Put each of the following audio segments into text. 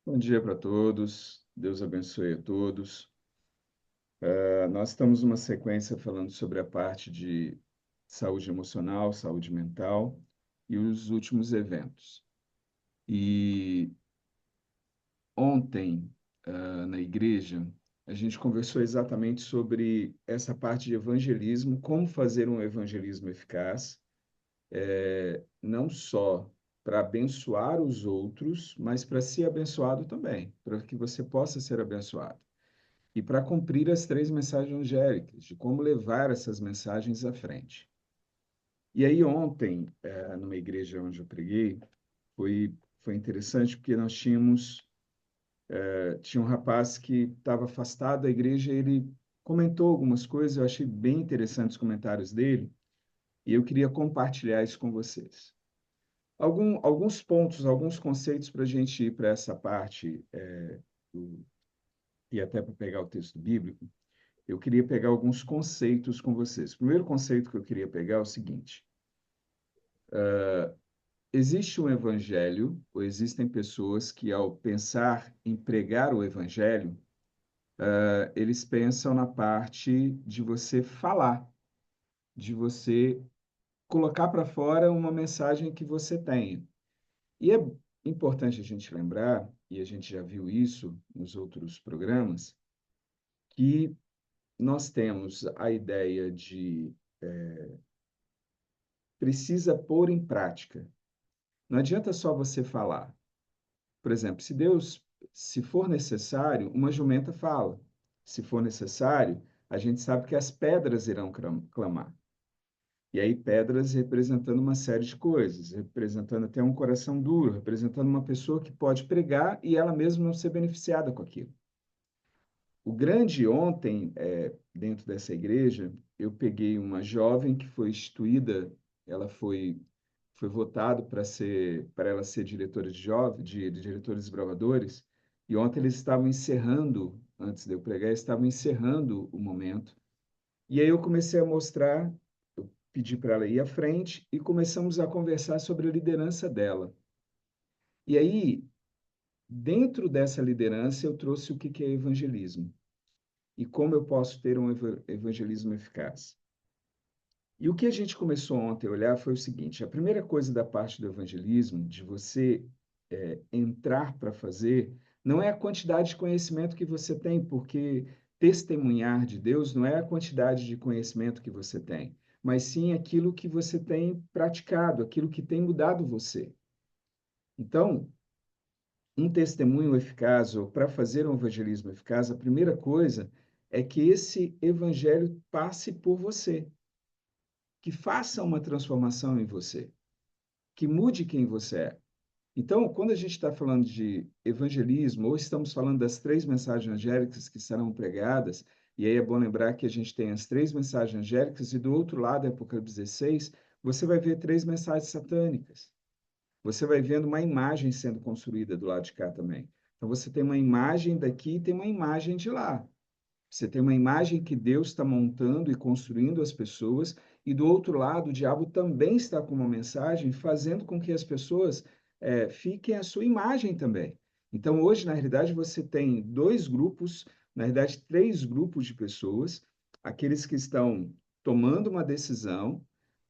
Bom dia para todos, Deus abençoe a todos. Nós estamos numa sequência falando sobre a parte de saúde emocional, saúde mental e os últimos eventos. E ontem, na igreja, a gente conversou exatamente sobre essa parte de evangelismo, como fazer um evangelismo eficaz, não só para abençoar os outros, mas para ser abençoado também, para que você possa ser abençoado. E para cumprir as três mensagens angélicas, de como levar essas mensagens à frente. E aí ontem, numa igreja onde eu preguei, foi interessante porque nós tinha um rapaz que estava afastado da igreja, ele comentou algumas coisas, eu achei bem interessantes os comentários dele, e eu queria compartilhar isso com vocês. Alguns pontos, alguns conceitos para a gente ir para essa parte, e até para pegar o texto bíblico. Eu queria pegar alguns conceitos com vocês. O primeiro conceito que eu queria pegar é o seguinte: existe um evangelho, ou existem pessoas que, ao pensar em pregar o evangelho, eles pensam na parte de você falar, de você colocar para fora uma mensagem que você tenha. E é importante a gente lembrar, e a gente já viu isso nos outros programas, que nós temos a ideia de precisa pôr em prática. Não adianta só você falar. Por exemplo, se for necessário, uma jumenta fala. Se for necessário, a gente sabe que as pedras irão clamar. E aí, pedras representando uma série de coisas, representando até um coração duro, representando uma pessoa que pode pregar e ela mesma não ser beneficiada com aquilo. O grande ontem, dentro dessa igreja, eu peguei uma jovem que foi instituída, ela foi votado para ela ser diretora de diretores desbravadores, e ontem eles estavam encerrando, antes de eu pregar, eles estavam encerrando o momento. E aí eu comecei a mostrar, eu pedi para ela ir à frente e começamos a conversar sobre a liderança dela. E aí, dentro dessa liderança, eu trouxe o que que é evangelismo e como eu posso ter um evangelismo eficaz. E o que a gente começou ontem a olhar foi o seguinte: a primeira coisa da parte do evangelismo, de você entrar para fazer, não é a quantidade de conhecimento que você tem, porque testemunhar de Deus não é a quantidade de conhecimento que você tem, mas sim aquilo que você tem praticado, aquilo que tem mudado você. Então, um testemunho eficaz, ou para fazer um evangelismo eficaz, a primeira coisa é que esse evangelho passe por você, que faça uma transformação em você, que mude quem você é. Então, quando a gente está falando de evangelismo, ou estamos falando das três mensagens angélicas que serão pregadas, e aí é bom lembrar que a gente tem as três mensagens angélicas, e do outro lado, Apocalipse 16, você vai ver três mensagens satânicas. Você vai vendo uma imagem sendo construída do lado de cá também. Então, você tem uma imagem daqui e tem uma imagem de lá. Você tem uma imagem que Deus está montando e construindo as pessoas, e do outro lado, o diabo também está com uma mensagem, fazendo com que as pessoas fiquem a sua imagem também. Então, hoje, na realidade, você tem dois grupos, na realidade, três grupos de pessoas: aqueles que estão tomando uma decisão,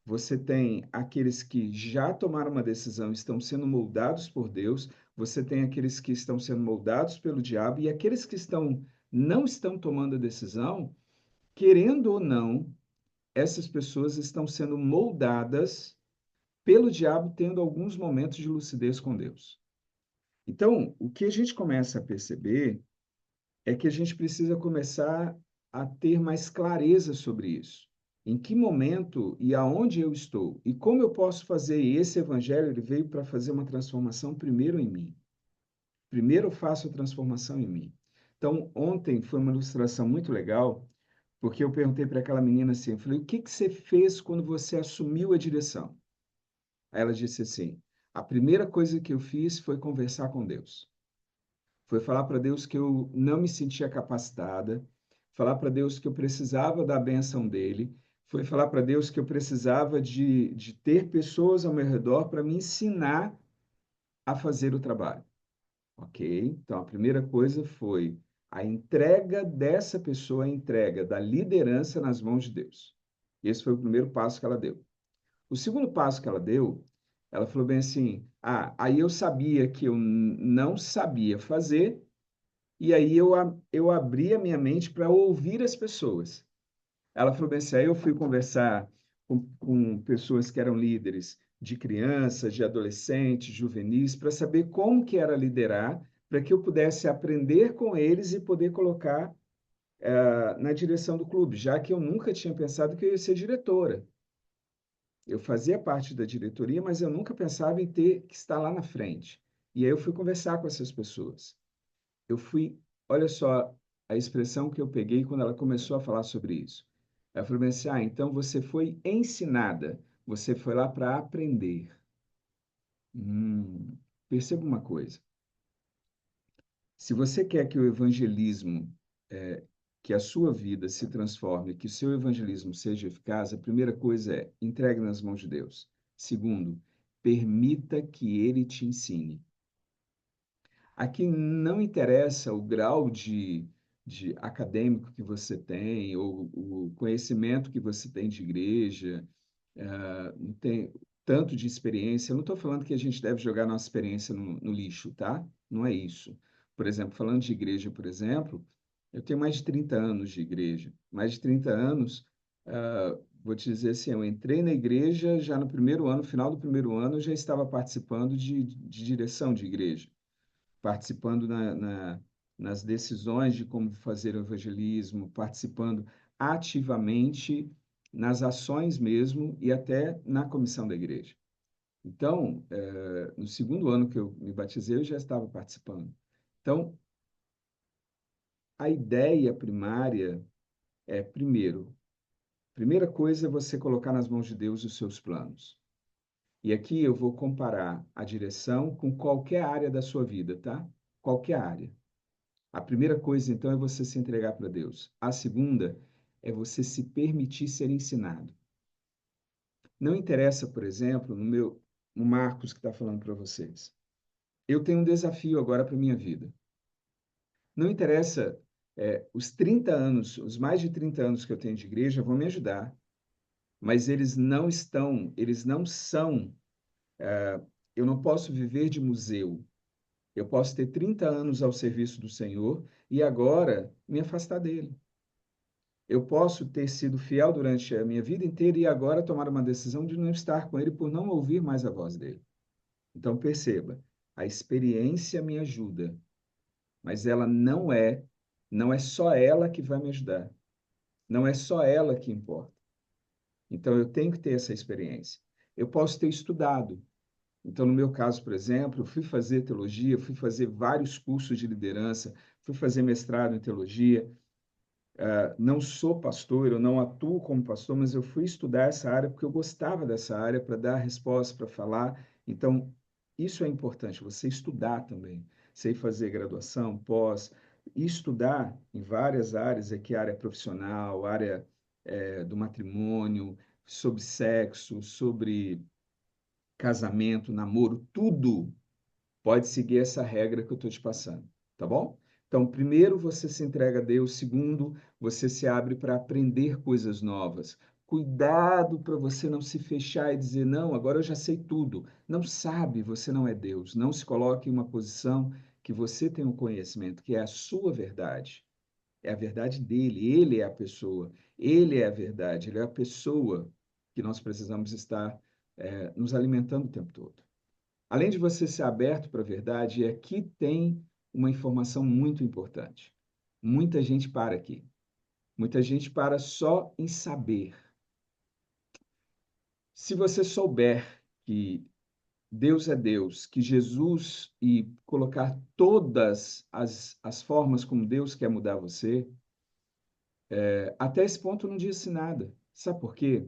você tem aqueles que já tomaram uma decisão e estão sendo moldados por Deus, você tem aqueles que estão sendo moldados pelo diabo, e aqueles que não estão tomando a decisão, querendo ou não, essas pessoas estão sendo moldadas pelo diabo, tendo alguns momentos de lucidez com Deus. Então, o que a gente começa a perceber é que a gente precisa começar a ter mais clareza sobre isso. Em que momento e aonde eu estou? E como eu posso fazer? E esse evangelho ele veio para fazer uma transformação primeiro em mim. Primeiro eu faço a transformação em mim. Então, ontem foi uma ilustração muito legal, porque eu perguntei para aquela menina assim, eu falei, o que que você fez quando você assumiu a direção? Aí ela disse assim, a primeira coisa que eu fiz foi conversar com Deus. Foi falar para Deus que eu não me sentia capacitada, falar para Deus que eu precisava da bênção dele, foi falar para Deus que eu precisava de ter pessoas ao meu redor para me ensinar a fazer o trabalho. Ok? Então, a primeira coisa foi a entrega dessa pessoa, a entrega da liderança nas mãos de Deus. Esse foi o primeiro passo que ela deu. O segundo passo que ela deu, ela falou bem assim: aí eu sabia que eu não sabia fazer, e aí eu abri a minha mente para ouvir as pessoas. Ela falou bem assim: aí eu fui conversar com pessoas que eram líderes de crianças, de adolescentes, juvenis, para saber como que era liderar, para que eu pudesse aprender com eles e poder colocar na direção do clube, já que eu nunca tinha pensado que eu ia ser diretora. Eu fazia parte da diretoria, mas eu nunca pensava em ter que estar lá na frente. E aí eu fui conversar com essas pessoas. Eu fui, olha só a expressão que eu peguei quando ela começou a falar sobre isso. Ela falou assim: então você foi ensinada, você foi lá para aprender. Perceba uma coisa. Se você quer que o evangelismo, que a sua vida se transforme, que o seu evangelismo seja eficaz, a primeira coisa é entregue nas mãos de Deus. Segundo, permita que ele te ensine. Aqui não interessa o grau de acadêmico que você tem, ou o conhecimento que você tem de igreja, não tem tanto de experiência. Eu não estou falando que a gente deve jogar nossa experiência no lixo, tá? Não é isso. Por exemplo, falando de igreja, por exemplo, eu tenho mais de 30 anos de igreja. Mais de 30 anos, vou te dizer assim, eu entrei na igreja já no primeiro ano, final do primeiro ano, eu já estava participando de direção de igreja, participando nas decisões de como fazer o evangelismo, participando ativamente nas ações mesmo e até na comissão da igreja. Então, no segundo ano que eu me batizei, eu já estava participando. Então, a ideia primária é, primeira coisa é você colocar nas mãos de Deus os seus planos. E aqui eu vou comparar a direção com qualquer área da sua vida, tá? Qualquer área. A primeira coisa, então, é você se entregar para Deus. A segunda é você se permitir ser ensinado. Não interessa, por exemplo, no Marcos que está falando para vocês. Eu tenho um desafio agora para minha vida. Não interessa, os 30 anos, os mais de 30 anos que eu tenho de igreja vão me ajudar, mas eles não são, eu não posso viver de museu. Eu posso ter 30 anos ao serviço do Senhor e agora me afastar dele. Eu posso ter sido fiel durante a minha vida inteira e agora tomar uma decisão de não estar com ele por não ouvir mais a voz dele. Então perceba, a experiência me ajuda, mas ela não é só ela que vai me ajudar. Não é só ela que importa. Então eu tenho que ter essa experiência. Eu posso ter estudado. Então, no meu caso, por exemplo, eu fui fazer teologia, fui fazer vários cursos de liderança, fui fazer mestrado em teologia. Não sou pastor, eu não atuo como pastor, mas eu fui estudar essa área porque eu gostava dessa área para dar resposta, para falar. Então, isso é importante, você estudar também. Sei fazer graduação, pós, e estudar em várias áreas, aqui área profissional, área do matrimônio, sobre sexo, sobre casamento, namoro, tudo pode seguir essa regra que eu estou te passando, tá bom? Então, primeiro, você se entrega a Deus. Segundo, você se abre para aprender coisas novas. Cuidado para você não se fechar e dizer, não, agora eu já sei tudo. Não sabe, você não é Deus. Não se coloque em uma posição que você tem um conhecimento, que é a sua verdade. É a verdade dele. Ele é a pessoa. Ele é a verdade. Ele é a pessoa que nós precisamos estar nos alimentando o tempo todo. Além de você ser aberto para a verdade, aqui tem uma informação muito importante. Muita gente para aqui. Muita gente para só em saber. Se você souber que Deus é Deus, que Jesus e colocar todas as formas como Deus quer mudar você, até esse ponto não disse nada. Sabe por quê?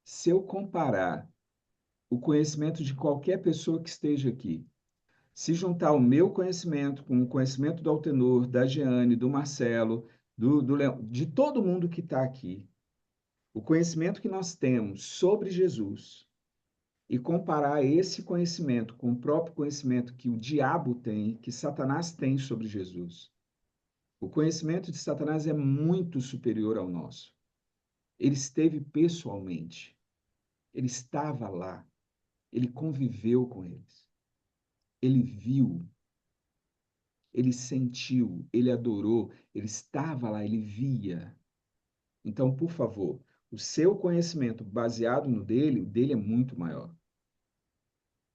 Se eu comparar o conhecimento de qualquer pessoa que esteja aqui, se juntar o meu conhecimento com o conhecimento do Altenor, da Jeane, do Marcelo, do Leão, de todo mundo que está aqui, o conhecimento que nós temos sobre Jesus, e comparar esse conhecimento com o próprio conhecimento que o diabo tem, que Satanás tem sobre Jesus. O conhecimento de Satanás é muito superior ao nosso. Ele esteve pessoalmente, ele estava lá, ele conviveu com eles, ele viu, ele sentiu, ele adorou, ele estava lá, ele via. Então, por favor, o seu conhecimento baseado no dele, o dele é muito maior. O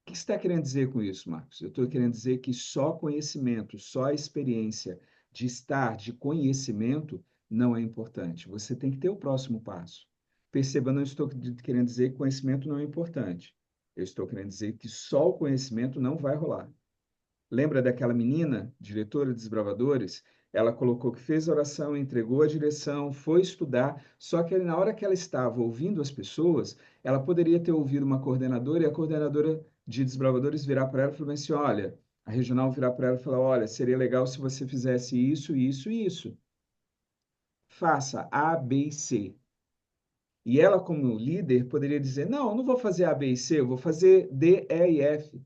que você está querendo dizer com isso, Marcos? Eu estou querendo dizer que só conhecimento, só a experiência de estar, de conhecimento, não é importante. Você tem que ter o próximo passo. Perceba, não estou querendo dizer que conhecimento não é importante. Eu estou querendo dizer que só o conhecimento não vai rolar. Lembra daquela menina, diretora de Desbravadores? Ela colocou que fez a oração, entregou a direção, foi estudar, só que na hora que ela estava ouvindo as pessoas, ela poderia ter ouvido uma coordenadora e a coordenadora de Desbravadores virar para ela e falar assim, olha, a regional virar para ela e falar, olha, seria legal se você fizesse isso, isso e isso. Faça A, B e C. E ela, como líder, poderia dizer, não, eu não vou fazer A, B e C, eu vou fazer D, E e F.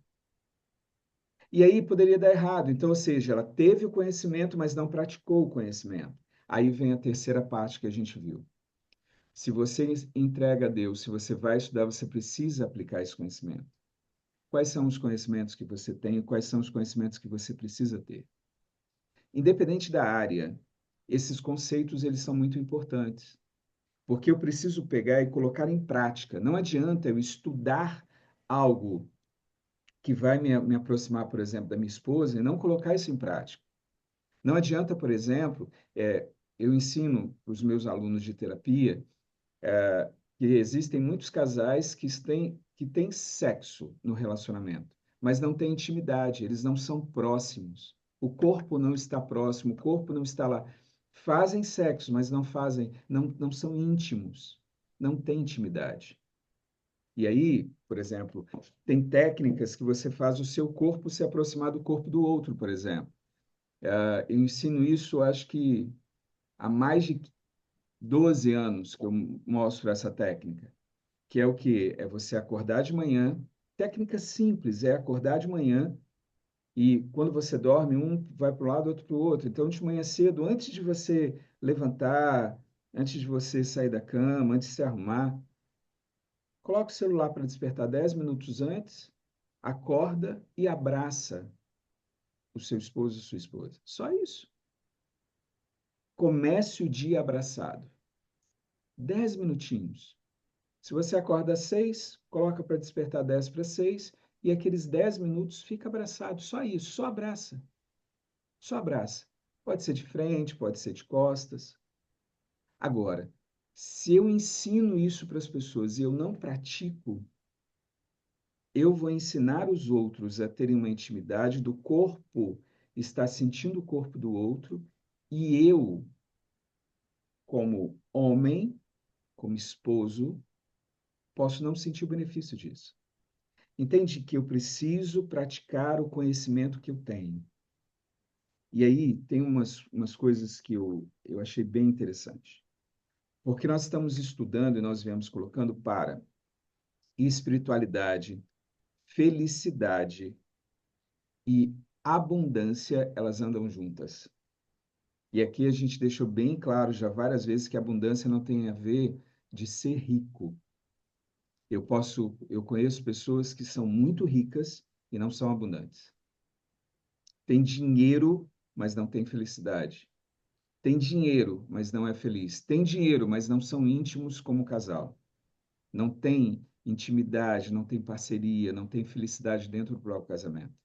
E aí poderia dar errado. Então, ou seja, ela teve o conhecimento, mas não praticou o conhecimento. Aí vem a terceira parte que a gente viu. Se você entrega a Deus, se você vai estudar, você precisa aplicar esse conhecimento. Quais são os conhecimentos que você tem e quais são os conhecimentos que você precisa ter? Independente da área, esses conceitos eles são muito importantes, porque eu preciso pegar e colocar em prática. Não adianta eu estudar algo que vai me aproximar, por exemplo, da minha esposa e não colocar isso em prática. Não adianta, por exemplo, eu ensino para os meus alunos de terapia que existem muitos casais que têm sexo no relacionamento, mas não têm intimidade, eles não são próximos. O corpo não está próximo, o corpo não está lá. Fazem sexo, mas não fazem, não são íntimos, não têm intimidade. E aí, por exemplo, tem técnicas que você faz o seu corpo se aproximar do corpo do outro, por exemplo. Eu ensino isso, acho que há mais de 12 anos que eu mostro essa técnica, que é o quê? É você acordar de manhã, técnica simples, é acordar de manhã e quando você dorme, um vai para o lado, outro para o outro. Então, de manhã cedo, antes de você levantar, antes de você sair da cama, antes de se arrumar, coloca o celular para despertar 10 minutos antes, acorda e abraça o seu esposo ou sua esposa. Só isso. Comece o dia abraçado. 10 minutinhos. Se você acorda às 6, coloca para despertar 10 para 6 e aqueles 10 minutos fica abraçado. Só isso, só abraça. Só abraça. Pode ser de frente, pode ser de costas. Agora, se eu ensino isso para as pessoas e eu não pratico, eu vou ensinar os outros a terem uma intimidade do corpo, estar sentindo o corpo do outro, e eu, como homem, como esposo, posso não sentir o benefício disso. Entende que eu preciso praticar o conhecimento que eu tenho. E aí tem umas coisas que eu achei bem interessante. Porque nós estamos estudando e nós viemos colocando para espiritualidade, felicidade e abundância, elas andam juntas. E aqui a gente deixou bem claro já várias vezes que a abundância não tem a ver de ser rico. Eu conheço pessoas que são muito ricas e não são abundantes. Tem dinheiro, mas não tem felicidade. Tem dinheiro, mas não é feliz. Tem dinheiro, mas não são íntimos como casal. Não tem intimidade, não tem parceria, não tem felicidade dentro do próprio casamento.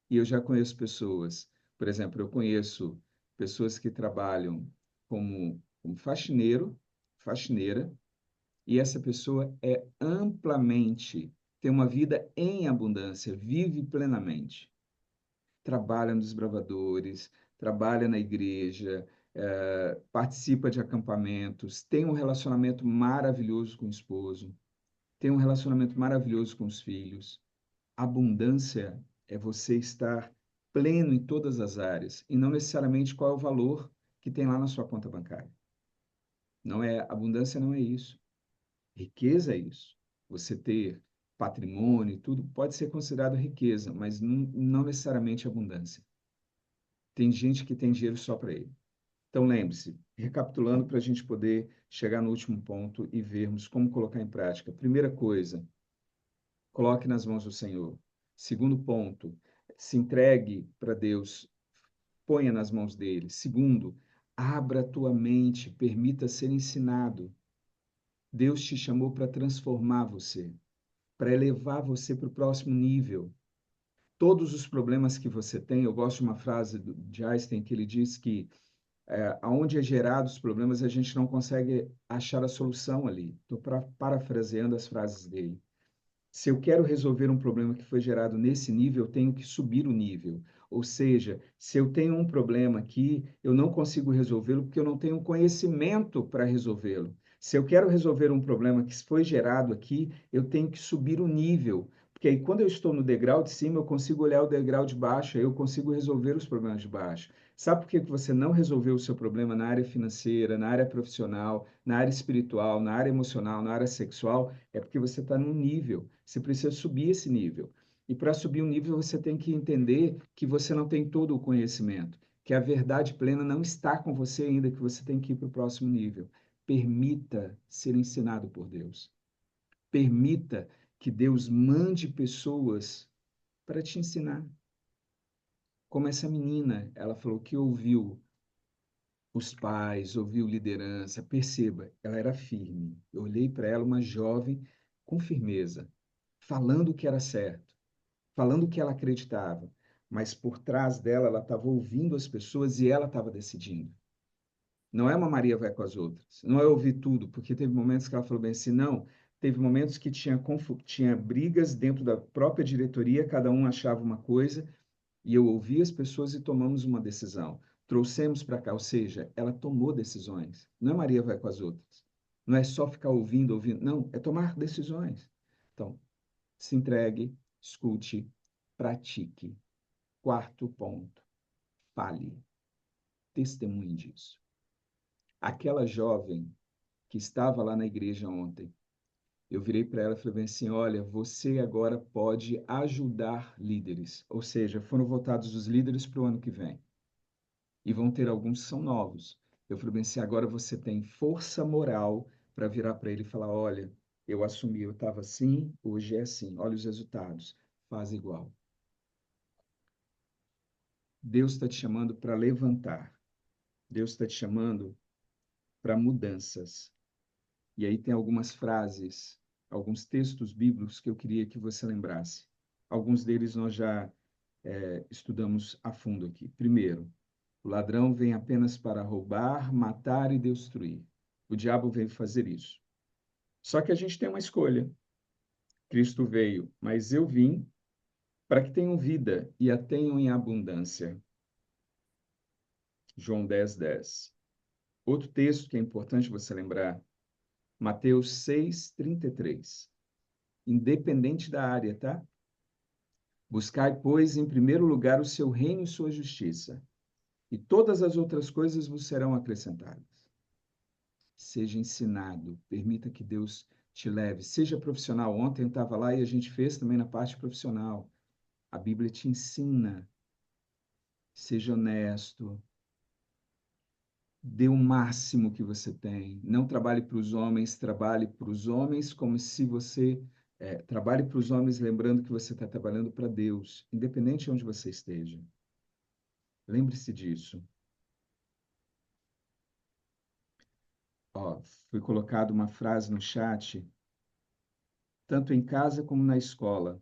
E eu já conheço pessoas, por exemplo, eu conheço pessoas que trabalham como faxineiro, faxineira, e essa pessoa é amplamente, tem uma vida em abundância, vive plenamente. Trabalha nos bravadores, trabalha na igreja, participa de acampamentos, tem um relacionamento maravilhoso com o esposo, tem um relacionamento maravilhoso com os filhos. Abundância é você estar pleno em todas as áreas e não necessariamente qual é o valor que tem lá na sua conta bancária. Não é, abundância não é isso. Riqueza é isso. Você ter patrimônio, tudo pode ser considerado riqueza, mas não necessariamente abundância. Tem gente que tem dinheiro só para ele. Então, lembre-se, recapitulando para a gente poder chegar no último ponto e vermos como colocar em prática. Primeira coisa, coloque nas mãos do Senhor. Segundo ponto, se entregue para Deus, ponha nas mãos dele. Segundo, abra a tua mente, permita ser ensinado. Deus te chamou para transformar você, para elevar você para o próximo nível. Todos os problemas que você tem, eu gosto de uma frase de Einstein que ele diz que aonde é gerados os problemas, a gente não consegue achar a solução ali. Estou parafraseando as frases dele. Se eu quero resolver um problema que foi gerado nesse nível, eu tenho que subir o nível. Ou seja, se eu tenho um problema aqui, eu não consigo resolvê-lo porque eu não tenho conhecimento para resolvê-lo. Se eu quero resolver um problema que foi gerado aqui, eu tenho que subir o nível. Porque aí, quando eu estou no degrau de cima, eu consigo olhar o degrau de baixo, aí eu consigo resolver os problemas de baixo. Sabe por que você não resolveu o seu problema na área financeira, na área profissional, na área espiritual, na área emocional, na área sexual? É porque você está num nível. Você precisa subir esse nível. E para subir um nível, você tem que entender que você não tem todo o conhecimento, que a verdade plena não está com você ainda, que você tem que ir para o próximo nível. Permita ser ensinado por Deus. Permita que Deus mande pessoas para te ensinar. Como essa menina, ela falou que ouviu os pais, ouviu liderança. Perceba, ela era firme. Eu olhei para ela, uma jovem com firmeza, falando o que era certo, falando o que ela acreditava, mas por trás dela, ela estava ouvindo as pessoas e ela estava decidindo. Não é uma Maria vai com as outras. Não é ouvir tudo, porque teve momentos que ela falou bem assim, não. Teve momentos que tinha brigas dentro da própria diretoria, cada um achava uma coisa, e eu ouvi as pessoas e tomamos uma decisão. Trouxemos para cá, ou seja, ela tomou decisões. Não é Maria vai com as outras. Não é só ficar ouvindo, ouvindo. Não, é tomar decisões. Então, se entregue, escute, pratique. Quarto ponto, fale, testemunhe disso. Aquela jovem que estava lá na igreja ontem, eu virei para ela e falei assim, olha, você agora pode ajudar líderes. Ou seja, foram votados os líderes para o ano que vem. E vão ter alguns que são novos. Eu falei bem assim, agora você tem força moral para virar para ele e falar, olha, eu assumi, eu estava assim, hoje é assim, olha os resultados, faz igual. Deus está te chamando para levantar. Deus está te chamando para mudanças. E aí tem algumas frases, alguns textos bíblicos que eu queria que você lembrasse. Alguns deles nós já estudamos a fundo aqui. Primeiro, o ladrão vem apenas para roubar, matar e destruir. O diabo veio fazer isso. Só que a gente tem uma escolha. Cristo veio, mas eu vim para que tenham vida e a tenham em abundância. João 10, 10. Outro texto que é importante você lembrar, Mateus 6, 33. Independente da área, tá? Buscai, pois, em primeiro lugar o seu reino e sua justiça, e todas as outras coisas vos serão acrescentadas. Seja ensinado, permita que Deus te leve. Seja profissional. Ontem eu estava lá e a gente fez também na parte profissional. A Bíblia te ensina. Seja honesto. Dê o máximo que você tem. Não trabalhe para os homens, trabalhe para os homens como se você trabalhe para os homens lembrando que você está trabalhando para Deus, independente de onde você esteja. Lembre-se disso. Ó, foi colocado uma frase no chat, tanto em casa como na escola.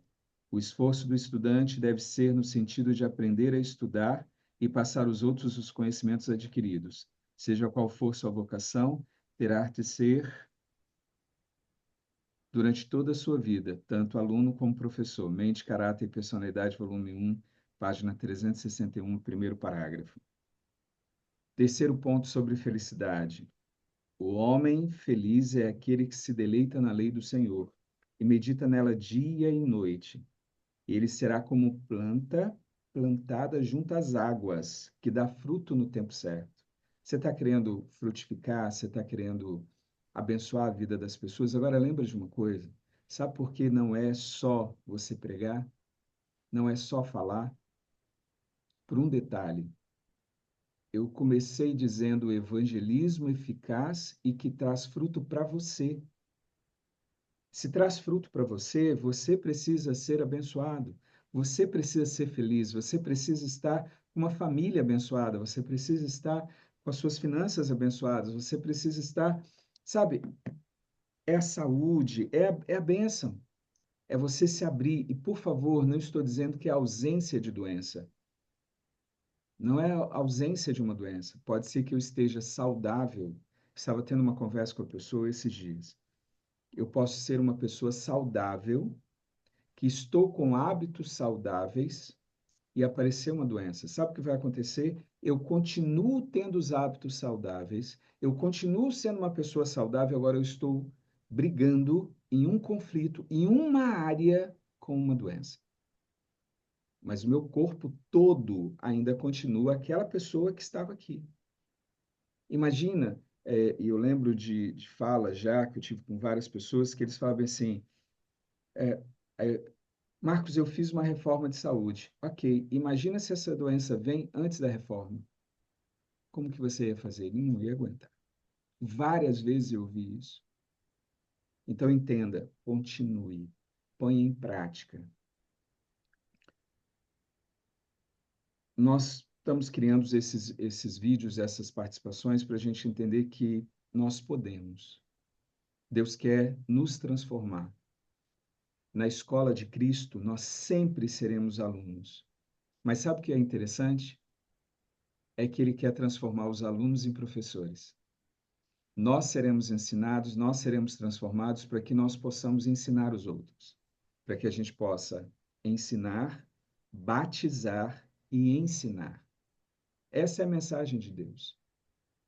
O esforço do estudante deve ser no sentido de aprender a estudar e passar aos outros os conhecimentos adquiridos. Seja qual for sua vocação, terá de ser durante toda a sua vida, tanto aluno como professor. Mente, Caráter e Personalidade, volume 1, página 361, primeiro parágrafo. Terceiro ponto sobre felicidade. O homem feliz é aquele que se deleita na lei do Senhor e medita nela dia e noite. Ele será como planta plantada junto às águas, que dá fruto no tempo certo. Você está querendo frutificar, você está querendo abençoar a vida das pessoas. Agora, lembra de uma coisa: Sabe por que não é só você pregar? Não é só falar? Por um detalhe. Eu comecei dizendo evangelismo eficaz e que traz fruto para você. Se traz fruto para você, você precisa ser abençoado. Você precisa ser feliz. Você precisa estar com uma família abençoada. Você precisa estar com as suas finanças abençoadas. Você precisa estar, sabe, é a saúde, é a bênção. É você se abrir. E, por favor, não estou dizendo que é ausência de doença. Não é a ausência de uma doença. Pode ser que eu esteja saudável. Estava tendo uma conversa com a pessoa esses dias. Eu posso ser uma pessoa saudável, que estou com hábitos saudáveis e aparecer uma doença. Sabe o que vai acontecer? Eu continuo tendo os hábitos saudáveis, eu continuo sendo uma pessoa saudável, agora eu estou brigando em um conflito, em uma área com uma doença. Mas o meu corpo todo ainda continua aquela pessoa que estava aqui. Imagina, e eu lembro de fala já que eu tive com várias pessoas que eles falavam assim, é, é, Marcos, eu fiz uma reforma de saúde. Ok, imagina se essa doença vem antes da reforma. Como que você ia fazer? Ele não ia aguentar. Várias vezes eu ouvi isso. Então entenda, continue, ponha em prática. Nós estamos criando esses vídeos, essas participações, para a gente entender que nós podemos. Deus quer nos transformar. Na escola de Cristo, nós sempre seremos alunos. Mas sabe o que é interessante? É que ele quer transformar os alunos em professores. Nós seremos ensinados, nós seremos transformados para que nós possamos ensinar os outros, para que a gente possa ensinar, batizar e ensinar. Essa é a mensagem de Deus.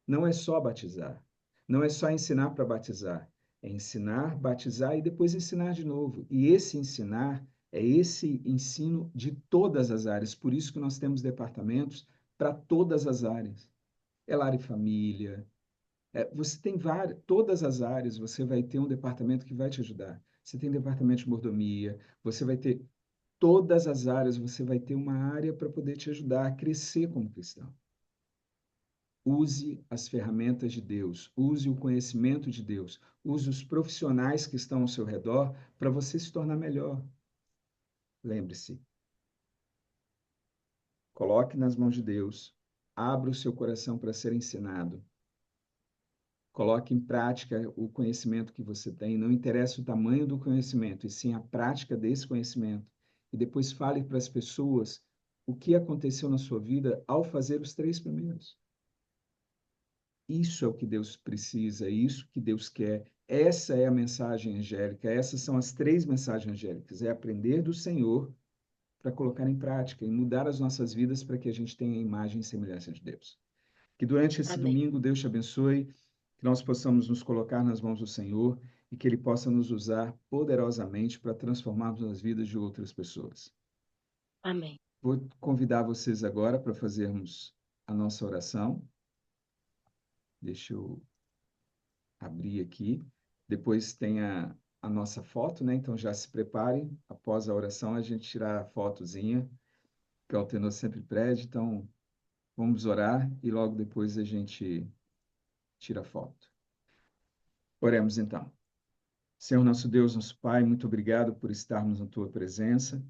Não é só batizar, não é só ensinar para batizar, é ensinar, batizar e depois ensinar de novo. E esse ensinar é esse ensino de todas as áreas, por isso que nós temos departamentos para todas as áreas. É lar e família, você tem várias, todas as áreas, você vai ter um departamento que vai te ajudar. Você tem departamento de mordomia, você vai ter todas as áreas, você vai ter uma área para poder te ajudar a crescer como cristão. Use as ferramentas de Deus, use o conhecimento de Deus, use os profissionais que estão ao seu redor para você se tornar melhor. Lembre-se, coloque nas mãos de Deus, abra o seu coração para ser ensinado. Coloque em prática o conhecimento que você tem, não interessa o tamanho do conhecimento, e sim a prática desse conhecimento. E depois fale para as pessoas o que aconteceu na sua vida ao fazer os três primeiros. Isso é o que Deus precisa, é isso que Deus quer. Essa é a mensagem angélica, essas são as três mensagens angélicas. É aprender do Senhor para colocar em prática e mudar as nossas vidas para que a gente tenha a imagem e semelhança de Deus. Que durante esse Amém. domingo Deus te abençoe, que nós possamos nos colocar nas mãos do Senhor e que Ele possa nos usar poderosamente para transformarmos as vidas de outras pessoas. Amém. Vou convidar vocês agora para fazermos a nossa oração. Deixa eu abrir aqui. Depois tem a nossa foto, né? Então já se preparem. Após a oração, a gente tirar a fotozinha, que o tenor sempre pede. Então, vamos orar e logo depois a gente tira a foto. Oremos então. Senhor nosso Deus, nosso Pai, muito obrigado por estarmos na tua presença.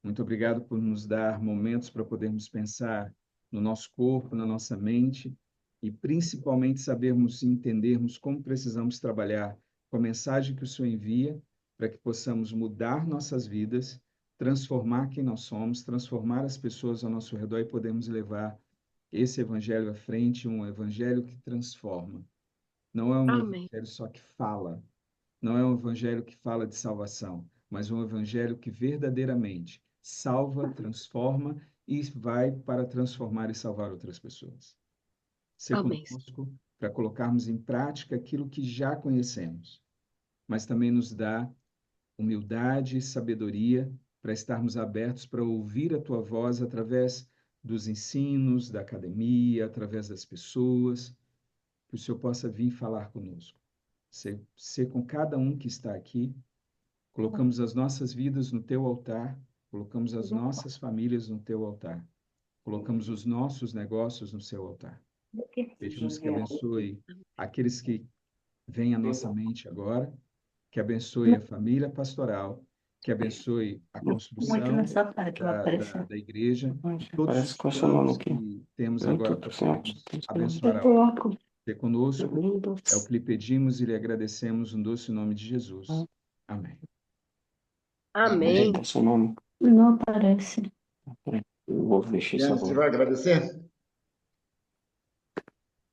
Muito obrigado por nos dar momentos para podermos pensar no nosso corpo, na nossa mente e principalmente sabermos e entendermos como precisamos trabalhar com a mensagem que o Senhor envia para que possamos mudar nossas vidas, transformar quem nós somos, transformar as pessoas ao nosso redor e podemos levar esse evangelho à frente, um evangelho que transforma. Não é um Amém. evangelho só que fala, não é um evangelho que fala de salvação, mas um evangelho que verdadeiramente salva, transforma e vai para transformar e salvar outras pessoas. Ser Amém. conosco para colocarmos em prática aquilo que já conhecemos, mas também nos dá humildade e sabedoria para estarmos abertos para ouvir a tua voz através dos ensinos, da academia, através das pessoas, que o Senhor possa vir falar conosco. Ser com cada um que está aqui Colocamos as nossas vidas no teu altar, colocamos as nossas famílias no teu altar, colocamos os nossos negócios no seu altar. Pedimos que abençoe aqueles que vêm à nossa mente agora, que abençoe a família pastoral, que abençoe a Muito construção nessa parte vai aparecer. da igreja, todos Parece os com seu nome planos aqui. que temos Vem agora tudo para certo. podermos abençoar a obra. Ser conosco Lindo. é o que lhe pedimos e lhe agradecemos no doce nome de Jesus. Amém. Amém. Eita, seu nome. Não aparece. Peraí, eu vou fechar isso Você agora. vai agradecer?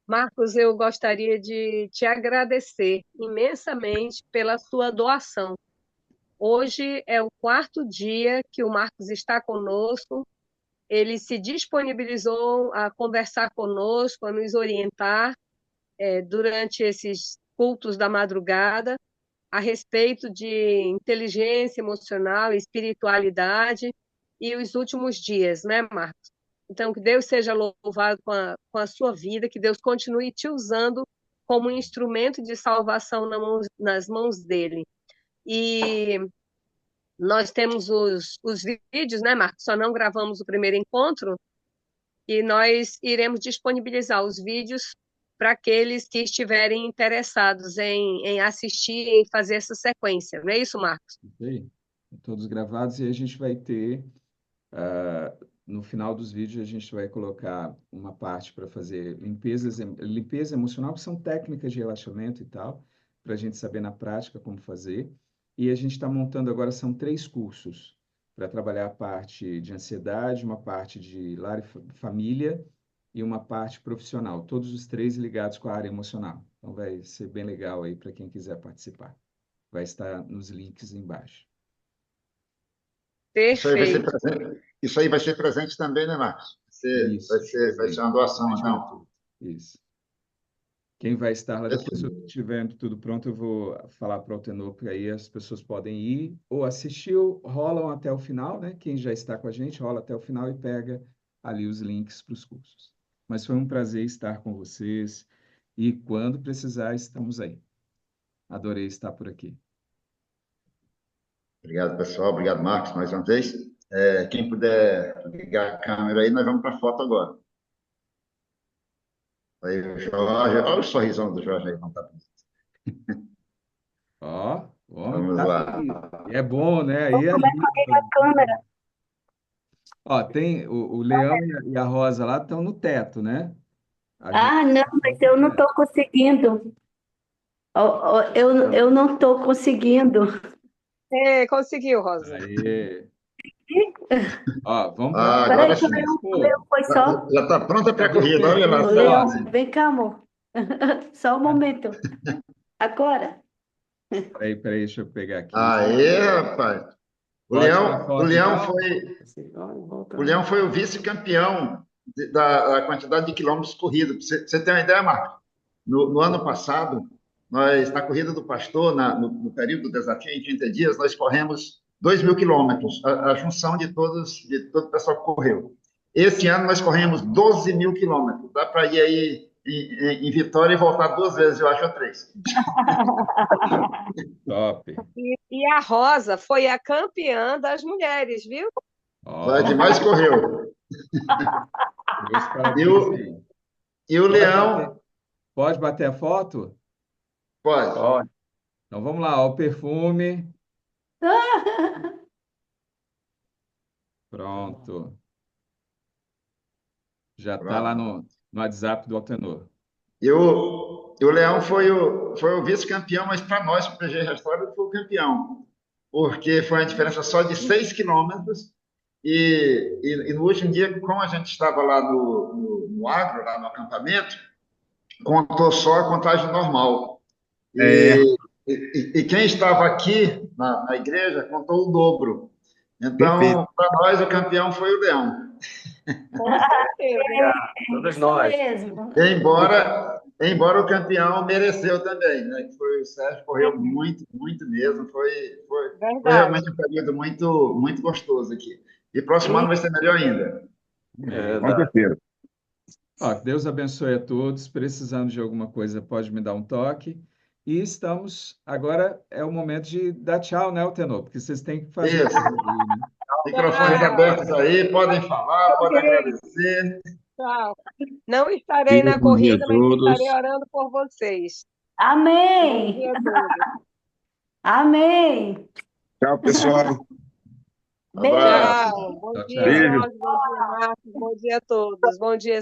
Marcos, eu gostaria de te agradecer imensamente pela sua doação. Hoje é o 4º dia que o Marcos está conosco. Ele se disponibilizou a conversar conosco, a nos orientar durante esses cultos da madrugada a respeito de inteligência emocional, espiritualidade e os últimos dias, né, Marcos? Então, que Deus seja louvado com a sua vida, que Deus continue te usando como instrumento de salvação nas mãos dele. E nós temos os vídeos, né, Marcos? Só não gravamos o primeiro encontro, e nós iremos disponibilizar os vídeos para aqueles que estiverem interessados em assistir e fazer essa sequência. Não é isso, Marcos? Isso aí. Todos gravados e a gente vai ter, no final dos vídeos, a gente vai colocar uma parte para fazer limpeza emocional, que são técnicas de relaxamento e tal, para a gente saber na prática como fazer. E a gente está montando agora, são 3 cursos para trabalhar a parte de ansiedade, uma parte de lar e família e uma parte profissional, todos os 3 ligados com a área emocional. Então vai ser bem legal aí para quem quiser participar. Vai estar nos links embaixo. Isso aí vai ser Perfeito. presente. Isso aí vai ser presente também, né, Marcos? Isso, Vai ser uma doação, então. isso. Quem vai estar lá, depois que eu tiver tudo pronto, eu vou falar para o Altenor, porque aí as pessoas podem ir ou assistir, ou rolam até o final, né? Quem já está com a gente, rola até o final e pega ali os links para os cursos. Mas foi um prazer estar com vocês e quando precisar, estamos aí. Adorei estar por aqui. Obrigado, pessoal. Obrigado, Marcos, mais uma vez. Quem puder ligar a câmera aí, nós vamos para a foto agora. Aí o Jorge, olha o sorrisão do Jorge aí, não tá? Ó, o homem Vamos tá lá. aí. E é bom, né? Aí é Como é que eu ligo a câmera? Ó, tem o Leão e a Rosa lá estão no teto, né? A gente Ah, não, mas eu não estou conseguindo. Eu não estou conseguindo. Conseguiu, Rosa. Aí. Ó, vamos Ah, para agora Peraí, que sim. o Leão foi só. Já está pronta para a corrida, olha lá. O Leão, vem cá, amor. Só um momento. Agora. Peraí, deixa eu pegar aqui. Aê, rapaz. Pode tirar foto, então? O Leão foi o vice-campeão da quantidade de quilômetros corridos. Você tem uma ideia, Marcos? No ano passado, nós, na Corrida do Pastor, no período do desafio, em 30 dias, nós corremos 2.000 quilômetros, a junção de todo o pessoal que correu. Esse ano nós corremos 12.000 quilômetros. Dá para ir aí em Vitória e voltar 2 vezes, eu acho, ou 3. Top. E a Rosa foi a campeã das mulheres, viu? Ó, Foi a que mais correu. meus parabéns aí. E o Leão... Pode bater a foto? Pode. Então vamos lá, ó, o perfume. Pronto. Já está lá no WhatsApp do Altenor. E o Leão foi o vice-campeão, mas para nós, para o PG Restaurant, ele foi o campeão, porque foi uma diferença só de 6 quilômetros. E no último dia, como a gente estava lá no agro, lá no acampamento, contou só a contagem normal. E quem estava aqui na igreja contou o dobro. Então, para nós, o campeão foi o Leão. Todos nós. Embora o campeão mereceu também, né? Que foi o Sérgio, correu muito, muito mesmo. Foi realmente um período muito, muito gostoso aqui. E próximo ano vai ser melhor ainda. Com certeza. Ó, Deus abençoe a todos. Precisando de alguma coisa, pode me dar um toque. E estamos, agora é o momento de dar tchau, né, Altenor? Porque vocês têm que fazer Isso. isso aí, né? Microfones abertos aí, podem falar, podem agradecer. Tchau. Não estarei na Bom dia a corrida, mas estarei todos. orando por vocês. Bom Amém. dia a todos. Amém. Tchau, pessoal. Abraço. Tchau. Bom Tchau, dia, tchau. Beijo. Jorge. Bom dia, Marcos. Bom dia a todos. Bom dia,